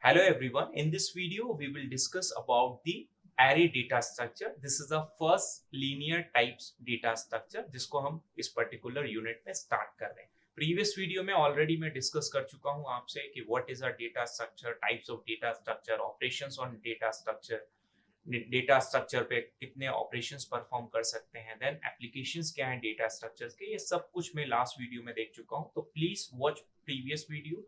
Hello everyone. In this video, we will discuss about the array data structure. This is the first linear types data structure जिसको हम इस particular unit में start कर रहे हैं. Previous video में already मैं discuss कर चुका हूँ आपसे कि what is a data structure, types of data structure, operations on data structure, data structure पे कितने ऑपरेशंस परफॉर्म कर सकते हैं, देन एप्लीकेशंस क्या हैं डेटा स्ट्रक्चर्स के, ये सब कुछ मैं लास्ट वीडियो में देख चुका हूँ. तो प्लीज वॉच प्रीवियस वीडियो.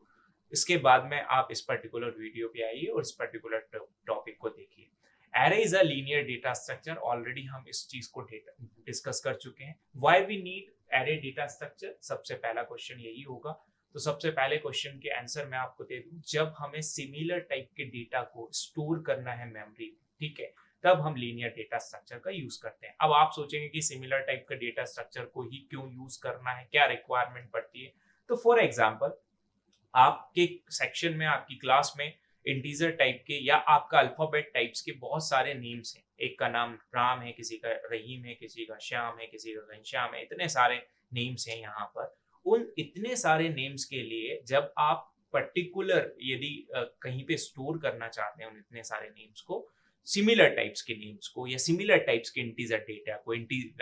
इसके बाद में आप इस पर्टिकुलर वीडियो पे आइए और इस पर्टिकुलर टॉपिक को देखिए. Array is a linear data structure. Already हम इस चीज को डिस्कस कर चुके हैं. Why we need array data structure, सबसे पहला क्वेश्चन यही होगा. तो सबसे पहले क्वेश्चन के आंसर मैं आपको दे दूं. जब हमें सिमिलर टाइप के डेटा को स्टोर करना है मेमोरी में, ठीक है, तब हम लीनियर डेटा स्ट्रक्चर का यूज करते हैं. अब आप सोचेंगे कि सिमिलर टाइप का डेटा स्ट्रक्चर को ही क्यों यूज करना है, क्या रिक्वायरमेंट पड़ती है. तो फॉर एग्जांपल, आपके सेक्शन में, आपकी क्लास में इंटीजर टाइप के या आपका अल्फाबेट टाइप्स के बहुत सारे नेम्स हैं. एक का नाम राम है, किसी का रहीम है, किसी का श्याम है, किसी का घनश्याम है. इतने सारे नेम्स हैं यहाँ पर. उन इतने सारे नेम्स के लिए जब आप पर्टिकुलर यदि कहीं पे स्टोर करना चाहते हैं उन इतने सारे नेम्स को, सिमिलर टाइप्स के नेम्स को या सिमिलर टाइप्स के इंटीजर डेटा को,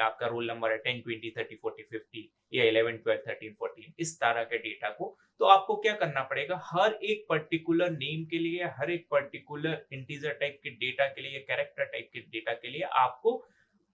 आपका रोल नंबर है 10 20 30 40 50 या 11 12 13 14, इस तरह के डेटा को, तो आपको क्या करना पड़ेगा, हर एक पर्टिकुलर नेम के लिए, हर एक पर्टिकुलर इंटीजर टाइप के डेटा के लिए, कैरेक्टर टाइप के डेटा के लिए आपको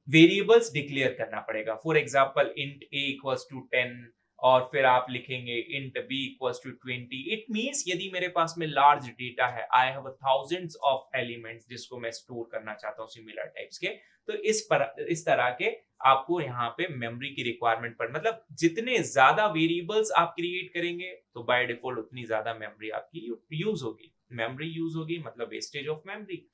वेरिएबल्स डिक्लेयर करना पड़ेगा. For example, int a equals to 10 और फिर आप लिखेंगे int b equals to 20. It means यदि मेरे पास में लार्ज डेटा है, I have thousands of elements जिसको मैं स्टोर करना चाहता हूँ सिमिलर टाइप्स के, तो इस तरह के आपको यहाँ पे मेमोरी की रिक्वायरमेंट पर, मतलब जितने ज्यादा वेरिएबल्स आप क्रिएट करेंगे तो बाय डिफॉल्ट उतनी ज्यादा मेमोरी आपकी यूज होगी. मेमोरी यूज होगी मतलब वेस्टेज ऑफ मेमोरी.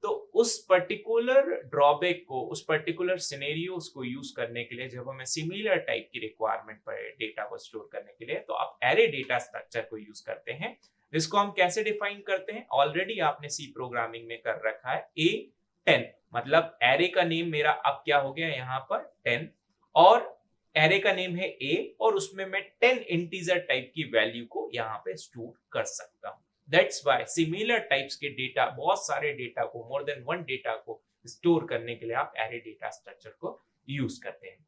तो उस पर्टिकुलर ड्रॉबैक को, उस पर्टिकुलर सिनेरियोस को यूज करने के लिए जब हमें सिमिलर टाइप की रिक्वायरमेंट पड़े डेटा को स्टोर करने के लिए, तो आप एरे डेटा स्ट्रक्चर को यूज करते हैं. जिसको हम कैसे डिफाइन करते हैं, ऑलरेडी आपने सी प्रोग्रामिंग में कर रखा है. ए 10 मतलब एरे का नेम मेरा अब क्या हो गया यहाँ पर 10, और एरे का नेम है ए, और उसमें मैं 10 इंटीजर टाइप की वैल्यू को यहाँ पे स्टोर कर सकता हूँ. दैट्स वाई सिमिलर टाइप्स के डेटा, बहुत सारे डेटा को, मोर देन वन डेटा को स्टोर करने के लिए आप एरे डेटा स्ट्रक्चर को यूज करते हैं.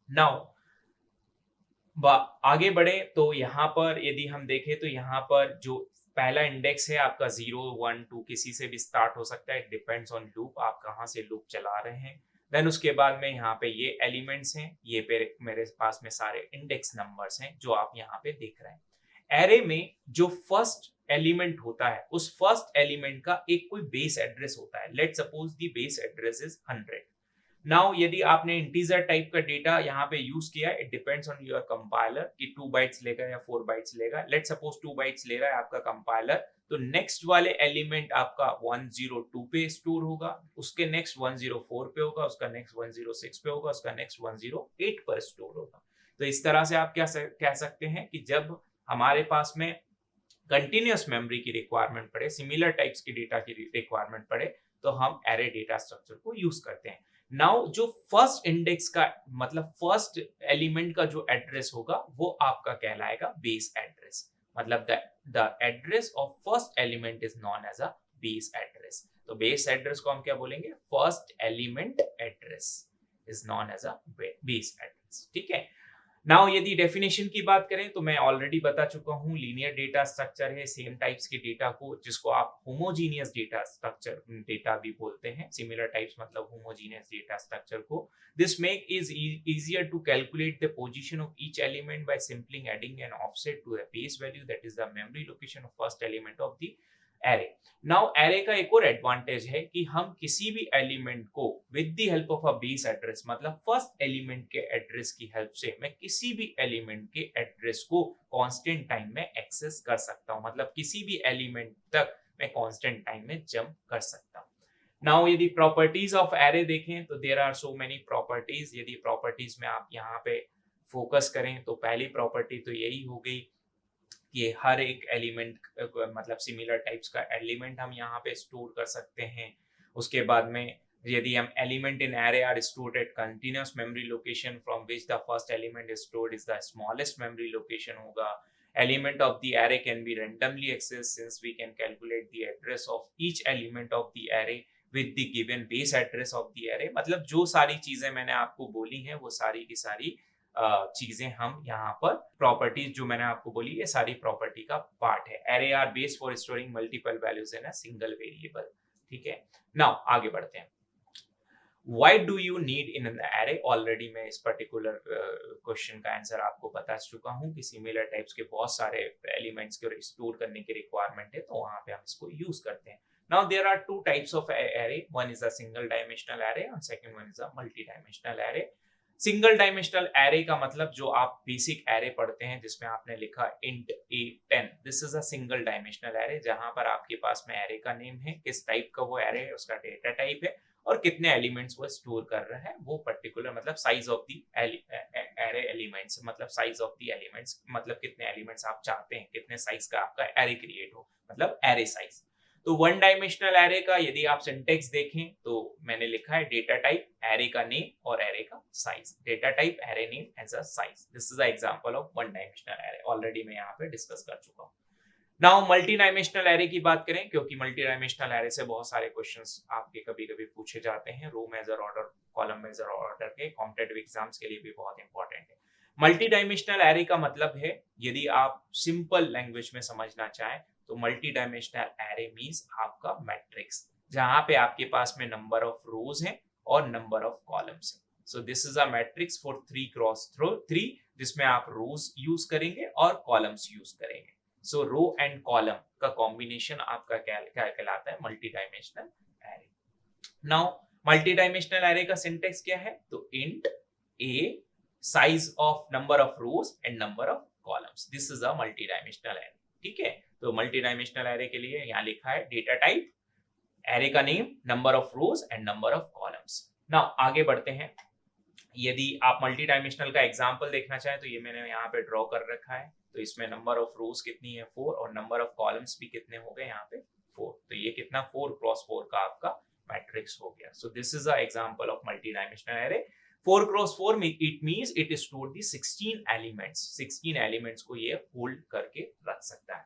नाउ आगे बढ़े तो यहाँ पर यदि हम देखें तो यहाँ पर जो पहला इंडेक्स है आपका 0 1 2 किसी से भी स्टार्ट हो सकता है. इट डिपेंड्स ऑन लूप, आप कहाँ से लूप चला रहे हैं. देन उसके बाद में यहाँ पे ये एलिमेंट्स हैं, ये पे मेरे पास में सारे इंडेक्स नंबर्स हैं जो आप यहाँ पे देख रहे हैं. एरे में जो फर्स्ट एलिमेंट होता है, उस फर्स्ट एलिमेंट का एक कोई बेस एड्रेस होता है. Let suppose the base address is 100. Now यदि आपने इंटीजर टाइप का डेटा यहाँ पे यूज किया, it depends on your compiler कि 2 बाइट्स लेगा या 4 बाइट्स लेगा. लेट सपोज 2 बाइट्स ले रहा है आपका कंपाइलर, तो नेक्स्ट वाले एलिमेंट आपका 102 पे स्टोर होगा, उसके नेक्स्ट 104 पे होगा, उसका नेक्स्ट 106 पे होगा, उसका नेक्स्ट 108 पर स्टोर होगा. तो इस तरह से आप क्या कह सकते हैं कि जब हमारे पास में कंटिन्यूअस मेमोरी की रिक्वायरमेंट पड़े, सिमिलर टाइप्स की डेटा की रिक्वायरमेंट पड़े, तो हम एरे डेटा स्ट्रक्चर को यूज करते हैं. नाउ जो फर्स्ट इंडेक्स का मतलब फर्स्ट एलिमेंट का जो एड्रेस होगा वो आपका कहलाएगा बेस एड्रेस. मतलब the address of first element is known as a base address. तो बेस एड्रेस को हम क्या बोलेंगे, first element address is known as a base address. ठीक है. नाउ यदि डेफिनेशन की बात करें तो मैं ऑलरेडी बता चुका हूं, लीनियर डेटा स्ट्रक्चर है सेम टाइप्स के डेटा को, जिसको आप होमोजीनियस डेटा स्ट्रक्चर डेटा भी बोलते हैं. सिमिलर टाइप्स मतलब होमोजीनियस डेटा स्ट्रक्चर को. This make is easier to calculate the position of each element by simply adding an offset to a base value, that is the memory location of first element of the array. Now array का एक और advantage है कि हम किसी भी element को with the help of a base address, मतलब फर्स्ट एलिमेंट के एड्रेस की हेल्प से मैं किसी भी एलिमेंट के एड्रेस को कांस्टेंट टाइम में एक्सेस कर सकता हूं. मतलब किसी भी एलिमेंट तक मैं कांस्टेंट टाइम में जंप कर सकता हूं. नाउ यदि प्रॉपर्टीज ऑफ एरे देखें तो there are so many properties. यदि प्रॉपर्टीज में आप यहाँ पे फोकस करें तो पहली प्रॉपर्टी तो यही हो गई कि हर एक एलिमेंट, मतलब सिमिलर टाइप्स का एलिमेंट हम यहाँ पे स्टोर कर सकते हैं. उसके बाद में यदि हम element in array are stored at continuous memory location from which the first element is stored is the smallest memory location होगा. element of the array can be randomly accessed since we can calculate the address of each element of the array with the given base address of the array। मतलब जो सारी चीजें मैंने आपको बोली हैं वो सारी की सारी चीजें हम यहाँ पर प्रॉपर्टीज जो मैंने आपको बोली ये सारी प्रॉपर्टी का पार्ट है। array are base for storing multiple values in a single variable। ठीक है, नाउ आगे बढ़ते हैं। Why do you need in an array? Already मैं इस पर्टिकुलर क्वेश्चन का आंसर आपको बता चुका हूँ कि सिमिलर टाइप्स के बहुत सारे एलिमेंट्स को स्टोर करने की रिक्वायरमेंट है, तो वहां पे हम इसको यूज करते हैं। Now there are two types of array. One is a single dimensional array and second one is a multi-dimensional array. Single dimensional array का मतलब जो आप बेसिक एरे पढ़ते हैं जिसमें आपने लिखा int a10, this is a single dimensional array जहां पर आपके पास में एरे का नेम है, किस टाइप का वो एरे है, उसका डेटा टाइप है और कितने एलिमेंट्स वो स्टोर कर रहा है, वो पर्टिकुलर मतलब size of the array elements, मतलब साइज ऑफ द एलिमेंट्स, मतलब कितने एलिमेंट्स आप चाहते हैं, कितने साइज का आपका एरे क्रिएट हो, मतलब एरे साइज। तो वन डायमेंशनल एरे का यदि आप सिंटेक्स देखें तो मैंने लिखा है डेटा टाइप, एरे का नेम और एरे का size. Data type, array name as a size, this is a example of one dimensional array. Already मैं यहाँ पे डिस्कस कर चुका हूँ। नाउ मल्टी डायमेंशनल एरे की बात करें, क्योंकि मल्टी डायमेंशनल एरे से बहुत सारे क्वेश्चंस आपके कभी कभी पूछे जाते हैं, row major order, column major order के, कॉम्पिटिटिव एग्जाम्स के लिए भी बहुत इंपॉर्टेंट है। मल्टी डायमेंशनल एरे का मतलब है, यदि आप सिंपल लैंग्वेज में समझना चाहें तो मल्टी डायमेंशनल एरे मींस आपका मैट्रिक्स, जहां पे आपके पास में नंबर ऑफ रोज हैं और नंबर ऑफ कॉलम्स हैं। So this is a matrix for 3x3, जिसमें आप रोज यूज करेंगे और कॉलम्स यूज करेंगे। सो रो एंड कॉलम का कॉम्बिनेशन आपका क्या कहलाता है, multi dimensional array. Now multi dimensional array का सिंटेक्स क्या है, तो int a size of number of rose and number of columns, this is a multi dimensional array. ठीक है, तो मल्टी डायमेंशनल एरे के लिए यहाँ लिखा है डेटा टाइप, एरे का name, number of rose and number of columns. Now आगे बढ़ते हैं। यदि आप मल्टी डायमेंशनल का एग्जांपल देखना चाहें तो ये मैंने यहाँ पे ड्रॉ कर रखा है। तो इसमें नंबर ऑफ रोज कितनी है 4 और नंबर ऑफ कॉलम्स भी कितने हो गए यहाँ पे 4। तो ये कितना 4x4 का आपका मैट्रिक्स हो गया। So this is a example of multi dimensional array. 4x4 it means it store the 16 elements, 16 elements को ये होल्ड करके रख सकता है।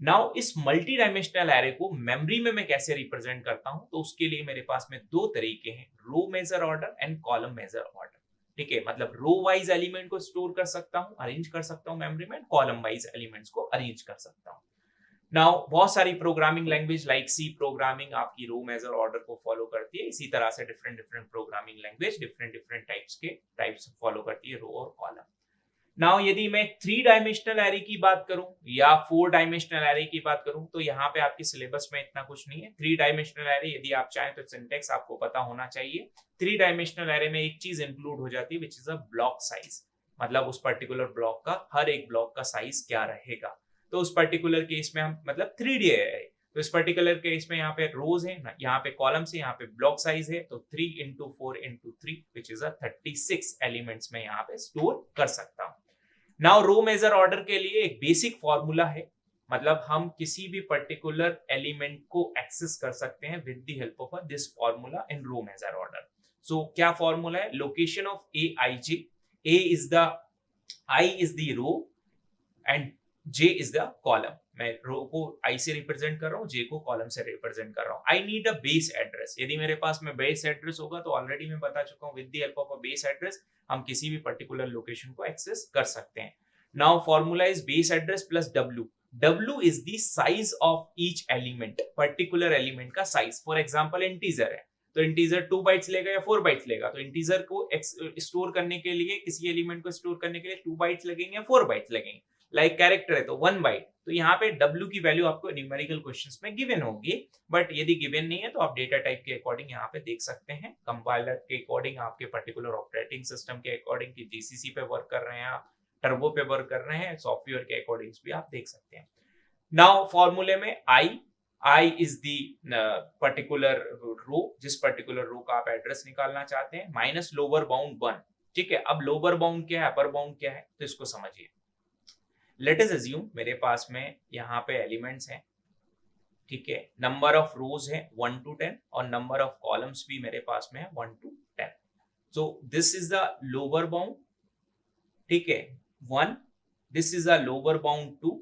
नाउ इस मल्टी डायमेंशनल एरे को मेमोरी में मैं कैसे रिप्रेजेंट करता हूं, तो उसके लिए मेरे पास में दो तरीके हैं, row major order and column major order. ठीक है, मतलब रो वाइज एलिमेंट को स्टोर कर सकता हूं, अरेंज कर सकता हूं मेमोरी में, कॉलम वाइज एलिमेंट्स को अरेंज कर सकता हूं। नाउ बहुत सारी programming language like C programming आपकी रो मेजर ऑर्डर को फॉलो करती है, इसी तरह से different different programming language different types follow करती है रो और कॉलम। नाउ यदि मैं 3 डायमेंशनल एरे की बात करूं या 4 डायमेंशनल एरे की बात करूं तो यहाँ पे आपके सिलेबस में इतना कुछ नहीं है। 3 डायमेंशनल एरे यदि आप चाहें तो सिंटेक्स आपको पता होना चाहिए। 3 डायमेंशनल एरे में एक चीज इंक्लूड हो जाती है which is a block size, मतलब उस पर्टिकुलर ब्लॉक का, हर एक ब्लॉक का साइज क्या रहेगा। तो उस पर्टिकुलर केस में हम मतलब 3D है, तो इस पर्टिकुलर केस में यहाँ पे रोज है, यहाँ पे कॉलम्स है, यहाँ पे ब्लॉक साइज है, तो 3 into 4 into 3 which is a 36 elements में यहाँ पे स्टोर कर सकता हूँ। नाउ रो मेजर ऑर्डर के लिए एक बेसिक फॉर्मूला है, मतलब हम किसी भी पर्टिकुलर एलिमेंट को एक्सेस कर सकते हैं with the help of this formula in row major order. So क्या फॉर्मूला है, location of A I J, A is the, I is the row and J is the column. मैं row को आई से represent कर रहा हूँ, जे को column से रिप्रेजेंट कर रहा हूँ। I need a base address, यदि मेरे पास में बेस एड्रेस होगा तो ऑलरेडी मैं बता चुका हूँ with the help of a base address हम किसी भी पर्टिकुलर लोकेशन को एक्सेस कर सकते हैं। Now formula is base address plus W. W is the size of each element, particular element का साइज। फॉर एग्जांपल इंटीजर है तो इंटीजर 2 बाइट्स लेगा या 4 बाइट्स लेगा, तो इंटीजर को स्टोर करने के लिए, किसी एलिमेंट को स्टोर करने के लिए 2 बाइट्स लगेंगे या 4 बाइट्स लगेंगे। लाइक कैरेक्टर है तो 1 बाइट, तो यहाँ पे W की वैल्यू आपको न्यूमेरिकल क्वेश्चंस में गिवन होगी, बट यदि गिवन नहीं है तो आप डेटा टाइप के अकॉर्डिंग यहाँ पे देख सकते हैं, कंपाइलर के अकॉर्डिंग, आपके पर्टिकुलर ऑपरेटिंग सिस्टम के अकॉर्डिंग की जीसीसी पे वर्क कर रहे हैं आप, टर्बो पे वर्क कर रहे हैं, सॉफ्टवेयर के अकॉर्डिंग भी आप देख सकते हैं। नाउ फॉर्मूले में I is the particular row, जिस पर्टिकुलर रो का आप एड्रेस निकालना चाहते हैं, माइनस लोअर बाउंड 1। ठीक है, अब लोअर बाउंड क्या है, अपर बाउंड क्या है, तो इसको समझिए। लेट अस अज्यूम मेरे पास में यहाँ पे एलिमेंट्स हैं, ठीक है, नंबर ऑफ रोज है 1 to 10 और नंबर ऑफ कॉलम्स भी मेरे पास में है 1 to 10। So this is the lower bound, ठीक है, 1 this is a lower bound 2,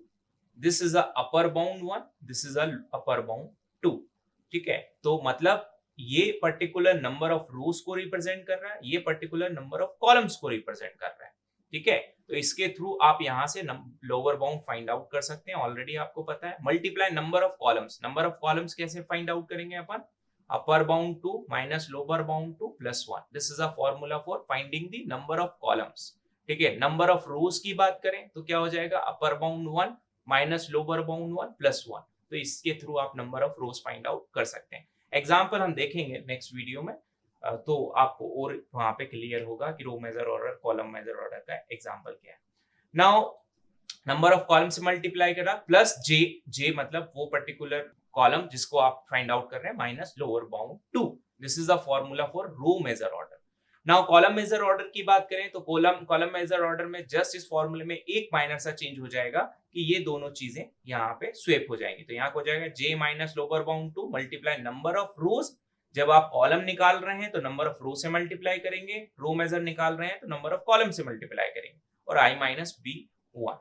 this is a upper bound 1, this is a upper bound 2. ठीक है, तो मतलब ये पर्टिकुलर नंबर ऑफ रोज को रिप्रेजेंट कर रहा है, ये पर्टिकुलर नंबर ऑफ कॉलम्स को रिप्रेजेंट कर रहा है. ठीक है, तो इसके थ्रू आप यहां से लोअर बाउंड फाइंड आउट कर सकते हैं. ऑलरेडी आपको पता है. Multiply number of columns. Number of columns कैसे फाइंड आउट करेंगे अपन? Upper bound 2 minus lower bound 2 plus 1. This is a formula for finding the number of columns. ठीक है, नंबर ऑफ रोज की बात करें तो क्या हो जाएगा? Upper bound 1 minus lower bound 1 plus 1. तो इसके थ्रू आप number of rose find out कर सकते हैं. एग्जाम्पल हम देखेंगे नेक्स्ट वीडियो में, तो आपको और वहां पे क्लियर होगा कि row major order, column major order का एग्जाम्पल क्या है. नाउ नंबर ऑफ कॉलम से मल्टीप्लाई करा प्लस जे. जे मतलब वो पर्टिकुलर कॉलम जिसको आप फाइंड आउट कर रहे हैं minus lower bound 2. This is the formula for row major order. Now column major order की बात करें तो कॉलम मेजर ऑर्डर में जस्ट इस फॉर्मूले में एक माइनर सा चेंज हो जाएगा कि ये दोनों चीजें यहाँ पे स्वेप हो जाएंगी. तो यहाँ हो जाएगा j minus lower bound 2 multiply number of rows. जब आप कॉलम निकाल रहे हैं तो नंबर ऑफ रो से मल्टीप्लाई करेंगे, रो मेजर निकाल रहे हैं तो नंबर ऑफ कॉलम से मल्टीप्लाई करेंगे, और i माइनस बी 1.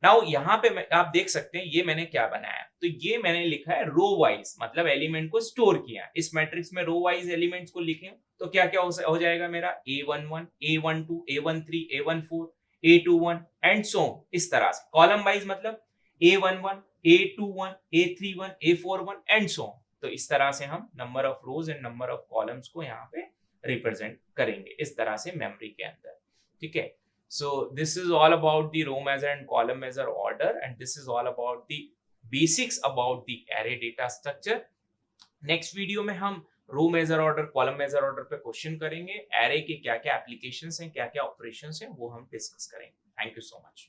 नाउ यहाँ पे आप देख सकते हैं ये मैंने क्या बनाया. तो ये मैंने लिखा है रो वाइज, मतलब एलिमेंट को स्टोर किया. इस मैट्रिक्स में रो वाइज एलिमेंट्स को लिखें तो क्या क्या हो जाएगा मेरा? a11, a12, a13, a14, a21 and so इस तरह से. कॉलम वाइज मतलब a11, a21, a31, a41 and so. तो इस तरह से हम number of rose and number of columns को यहाँ पे रिप्रेजेंट करेंगे इस तरह से मेमोरी के अंदर. ठीक है, so this is all about the row measure and column measure order, and this is all about the basics about the array data structure. Next video में हम row major order, column major order पे question करेंगे. Array के क्या क्या applications हैं, क्या क्या ऑपरेशंस हैं, वो हम डिस्कस करेंगे. Thank you so much.